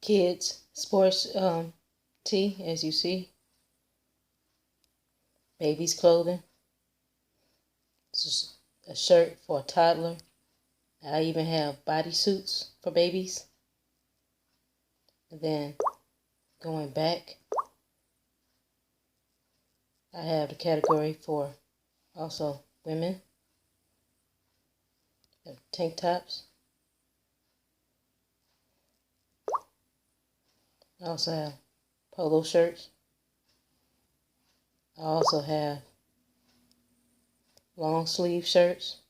kids sports tee, as you see. Baby's clothing. This is a shirt for a toddler. I even have bodysuits for babies. And then going back, I have the category for also women. Tank tops. I also have polo shirts. I also have long sleeve shirts,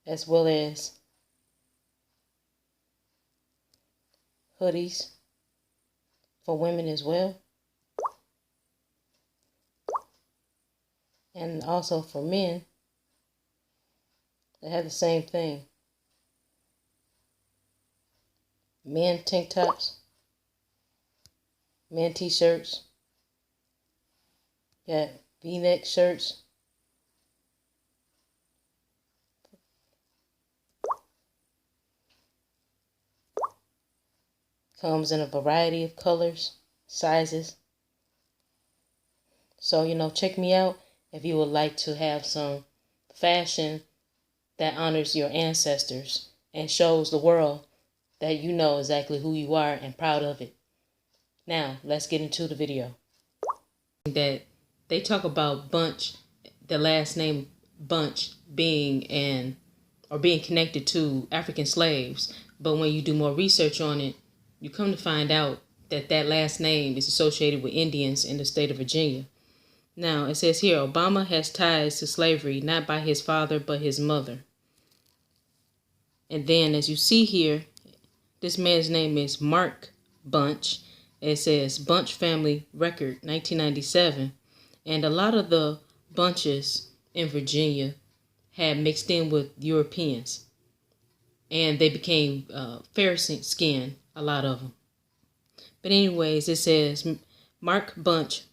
as well as hoodies for women as well, and also for men. They have the same thing. Men tank tops, men t-shirts, got V-neck shirts, comes in a variety of colors, sizes. So, check me out if you would like to have some fashion that honors your ancestors and shows the world that you know exactly who you are and proud of it. Now, let's get into the video. That they talk about Bunch, the last name Bunch being connected to African slaves, but when you do more research on it, you come to find out that that last name is associated with Indians in the state of Virginia. Now, it says here, Obama has ties to slavery, not by his father, but his mother. And then, as you see here, this man's name is Mark Bunch. It says Bunch Family Record, 1997. And a lot of the bunches in Virginia had mixed in with Europeans. And they became fair skinned, a lot of them. But anyways, it says Mark Bunch,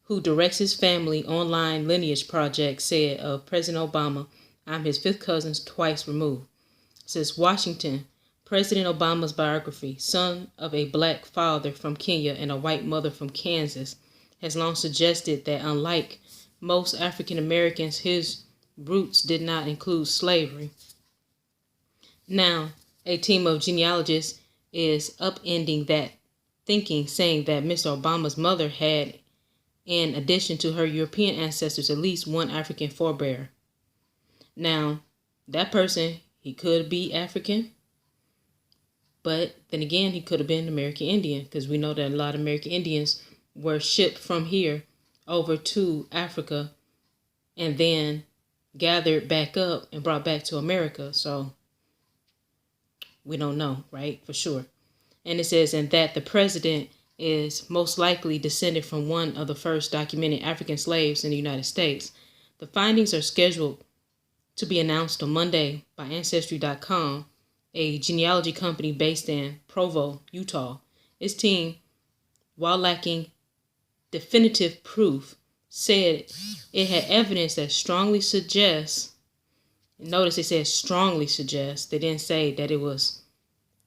who directs his family online lineage project, said of President Obama, "I'm his fifth cousin twice removed." It says Washington, President Obama's biography, son of a black father from Kenya and a white mother from Kansas, has long suggested that unlike most African Americans, his roots did not include slavery. Now, a team of genealogists is upending that thinking, saying that Mr. Obama's mother had, in addition to her European ancestors, at least one African forebear. Now, that person, he could be African, but then again, he could have been American Indian, because we know that a lot of American Indians were shipped from here over to Africa and then gathered back up and brought back to America. So we don't know, right, for sure. And it says, and that the president is most likely descended from one of the first documented African slaves in the United States. The findings are scheduled to be announced on Monday by Ancestry.com, a genealogy company based in Provo, Utah. Its team, while lacking definitive proof, said it had evidence that strongly suggests, notice it says strongly suggests, they didn't say that it was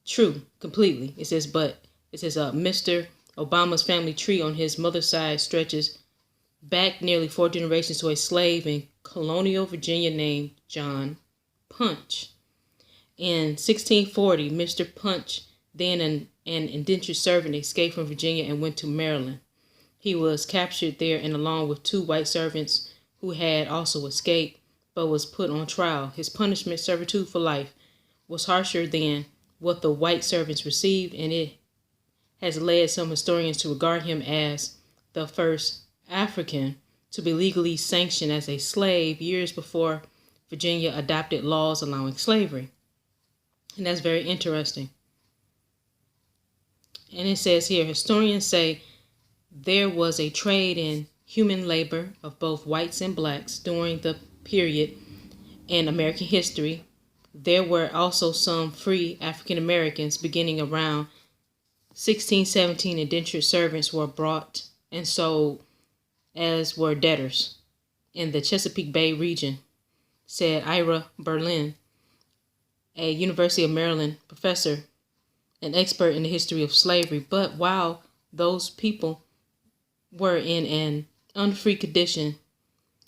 true completely. It says, Mr. Obama's family tree on his mother's side stretches back nearly 4 generations to a slave in colonial Virginia named John Punch. In 1640, Mr. Punch, then an indentured servant, escaped from Virginia and went to Maryland. He was captured there and along with 2 white servants who had also escaped, but was put on trial. His punishment, servitude for life, was harsher than what the white servants received, and it has led some historians to regard him as the first African to be legally sanctioned as a slave years before Virginia adopted laws allowing slavery. And that's very interesting. And it says here, historians say there was a trade in human labor of both whites and blacks during the period in American history. There were also some free African Americans. Beginning around 1617, indentured servants were brought and sold, as were debtors, in the Chesapeake Bay region, said Ira Berlin. a University of Maryland professor, an expert in the history of slavery. But while those people were in an unfree condition,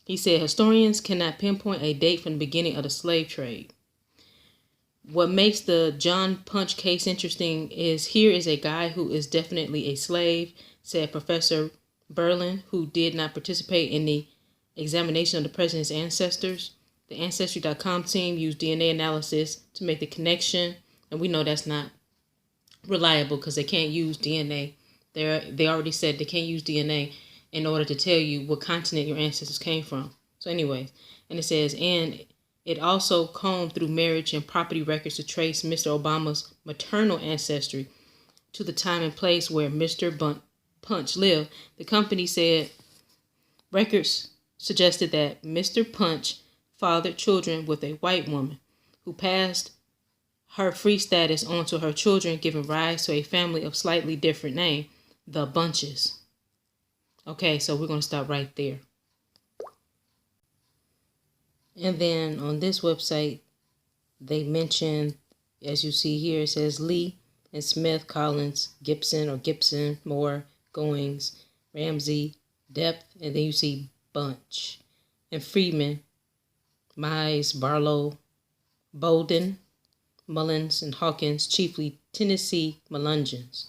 he said historians cannot pinpoint a date from the beginning of the slave trade. What makes the John Punch case interesting is here is a guy who is definitely a slave, said Professor Berlin, who did not participate in the examination of the president's ancestors. The Ancestry.com team used DNA analysis to make the connection, and we know that's not reliable because they can't use DNA. They already said they can't use DNA in order to tell you what continent your ancestors came from. So anyways, and it says, and it also combed through marriage and property records to trace Mr. Obama's maternal ancestry to the time and place where Mr. Punch lived. The company said records suggested that Mr. Punch fathered children with a white woman who passed her free status on to her children, giving rise to a family of slightly different name, the Bunches. Okay, so we're going to stop right there. And then on this website, they mention, as you see here, it says Lee and Smith, Collins, Gibson, Moore, Goings, Ramsey, Depth, and then you see Bunch. And Freeman, Mize, Barlow, Bolden, Mullins, and Hawkins, chiefly Tennessee Melungeons.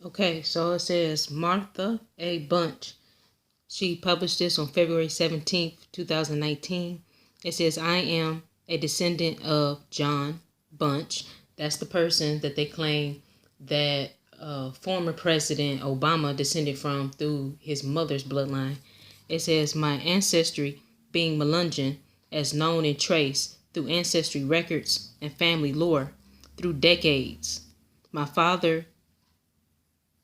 Okay, so it says Martha A. Bunch. She published this on February 17th, 2019. It says, I am a descendant of John Bunch. That's the person that they claim that former President Obama descended from through his mother's bloodline. It says, my ancestry being Melungeon, as known and traced through ancestry records and family lore through decades. My father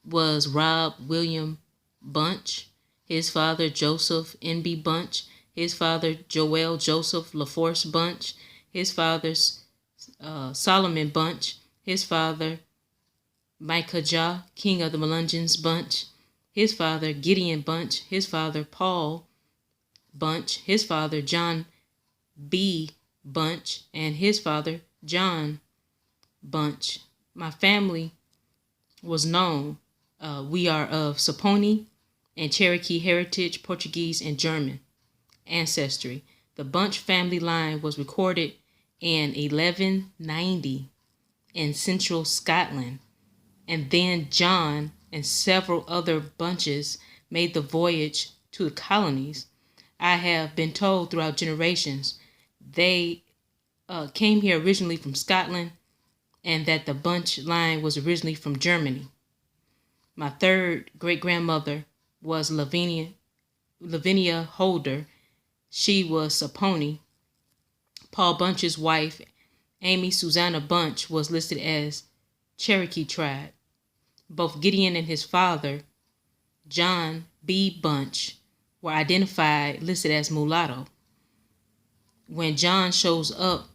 was Rob William Bunch, his father Joseph N.B. Bunch, his father Joel Joseph LaForce Bunch, his father's Solomon Bunch, his father Micah Jah, king of the Melungeons Bunch, his father Gideon Bunch, his father Paul Bunch, his father John B. Bunch, and his father John Bunch. My family was known. We are of Saponi and Cherokee heritage, Portuguese and German ancestry. The Bunch family line was recorded in 1190 in central Scotland, and then John and several other Bunches made the voyage to the colonies. I have been told throughout generations they came here originally from Scotland, and that the Bunch line was originally from Germany. My third great-grandmother was Lavinia Holder. She was Saponi. Paul Bunch's wife, Amy Susanna Bunch, was listed as Cherokee tribe. Both Gideon and his father, John B. Bunch, were identified, listed as mulatto. When John shows up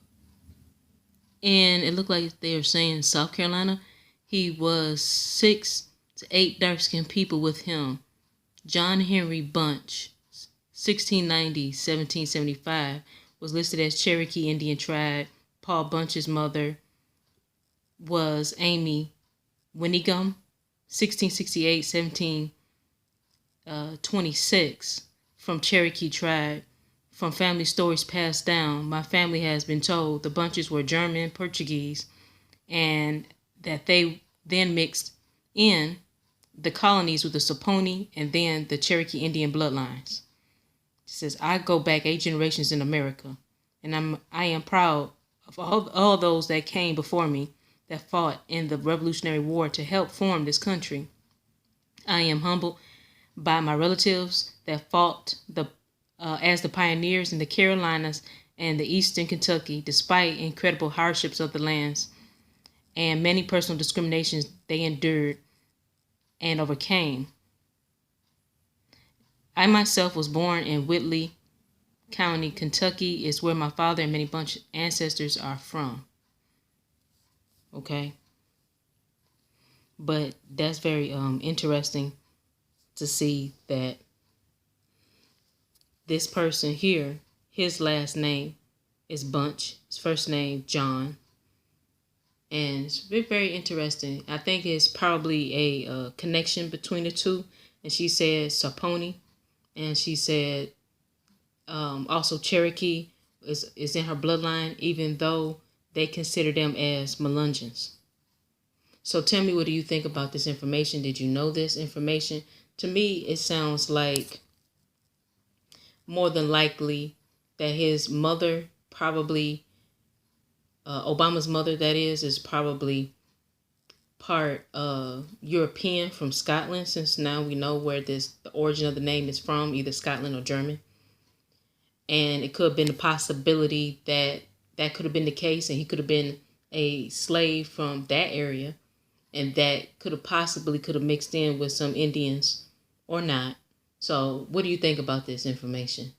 in, it looked like they were saying South Carolina, he was 6 to 8 dark-skinned people with him. John Henry Bunch, 1690-1775, was listed as Cherokee Indian tribe. Paul Bunch's mother was Amy Winnegham, 1668-1726, from Cherokee tribe. From family stories passed down, my family has been told the Bunches were German, Portuguese, and that they then mixed in the colonies with the Saponi and then the Cherokee Indian bloodlines. It says, I go back 8 generations in America, and I am proud of all those that came before me that fought in the Revolutionary War to help form this country. I am humbled by my relatives that fought as the pioneers in the Carolinas and the Eastern Kentucky, despite incredible hardships of the lands and many personal discriminations they endured and overcame. I myself was born in Whitley County, Kentucky. Is where my father and many Bunch ancestors are from. Okay. But that's very interesting to see that this person here, his last name is Bunch. His first name, John. And it's very, very interesting. I think it's probably a connection between the two. And she said Saponi. And she said also Cherokee is in her bloodline, even though they consider them as Melungeons. So tell me, what do you think about this information? Did you know this information? To me, it sounds like more than likely that his mother, probably Obama's mother, that is probably part European from Scotland, since now we know where the origin of the name is from, either Scotland or German. And it could have been a possibility that that could have been the case, and he could have been a slave from that area, and that could have mixed in with some Indians or not. So what do you think about this information?